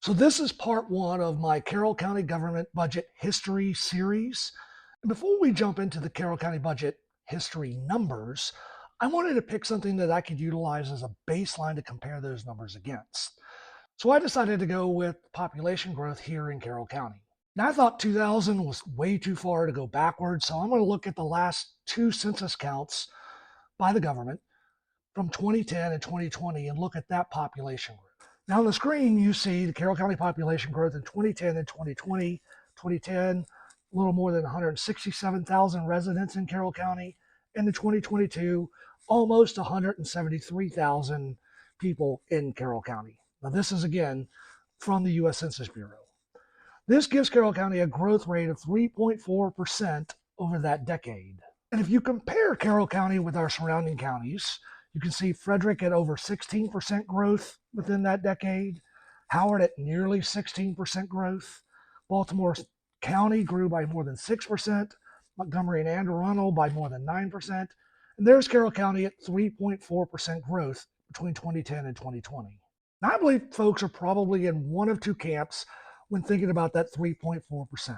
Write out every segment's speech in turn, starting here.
So this is part one of my Carroll County Government Budget History series. And before we jump into the Carroll County budget history numbers, I wanted to pick something that I could utilize as a baseline to compare those numbers against. So I decided to go with population growth here in Carroll County. Now I thought 2000 was way too far to go backwards, so I'm going to look at the last two census counts by the government from 2010 and 2020 and look at that population growth. Now on the screen, you see the Carroll County population growth in 2010 and 2020. 2010, a little more than 167,000 residents in Carroll County, and in 2022, almost 173,000 people in Carroll County. Now this is again from the U.S. Census Bureau. This gives Carroll County a growth rate of 3.4% over that decade. And if you compare Carroll County with our surrounding counties, you can see Frederick at over 16% growth within that decade, Howard at nearly 16% growth, Baltimore County grew by more than 6%, Montgomery and Anne Arundel by more than 9%, and there's Carroll County at 3.4% growth between 2010 and 2020. Now, I believe folks are probably in one of two camps when thinking about that 3.4%.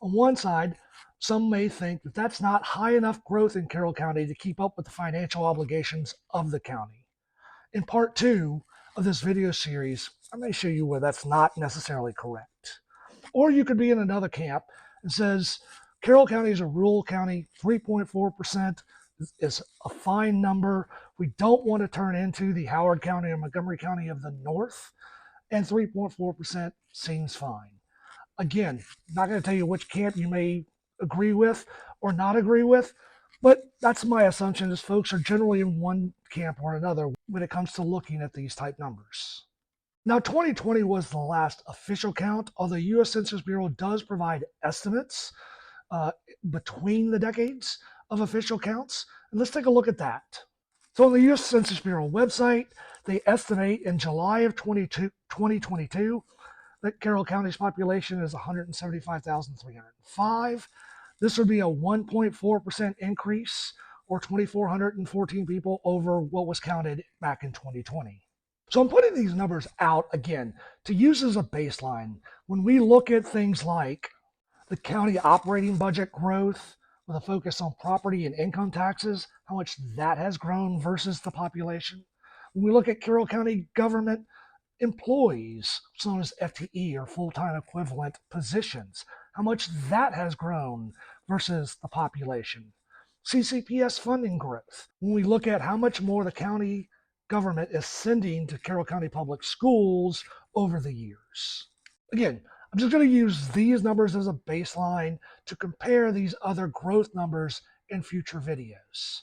On one side, some may think that that's not high enough growth in Carroll County to keep up with the financial obligations of the county. In part two of this video series, I may show you where that's not necessarily correct. Or you could be in another camp that says Carroll County is a rural county, 3.4% is a fine number. We don't want to turn into the Howard County or Montgomery County of the north, and 3.4% seems fine. Again, not going to tell you which camp you may agree with or not agree with, but that's my assumption is folks are generally in one camp or another when it comes to looking at these type numbers. Now, 2020 was the last official count, although U.S. Census Bureau does provide estimates between the decades of official counts. And let's take a look at that. So on the U.S. Census Bureau website, they estimate in July of 2022 that Carroll County's population is 175,305. This would be a 1.4% increase or 2,414 people over what was counted back in 2020. So I'm putting these numbers out again to use as a baseline when we look at things like the county operating budget growth with a focus on property and income taxes, how much that has grown versus the population. When we look at Carroll County government employees, known as FTE or full-time equivalent positions, how much that has grown versus the population. CCPS funding growth. When we look at how much more the county government is sending to Carroll County Public Schools over the years. Again, I'm just going to use these numbers as a baseline to compare these other growth numbers in future videos.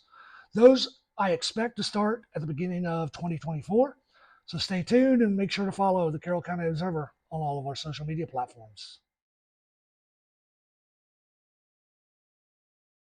Those I expect to start at the beginning of 2024. So stay tuned and make sure to follow the Carroll County Observer on all of our social media platforms.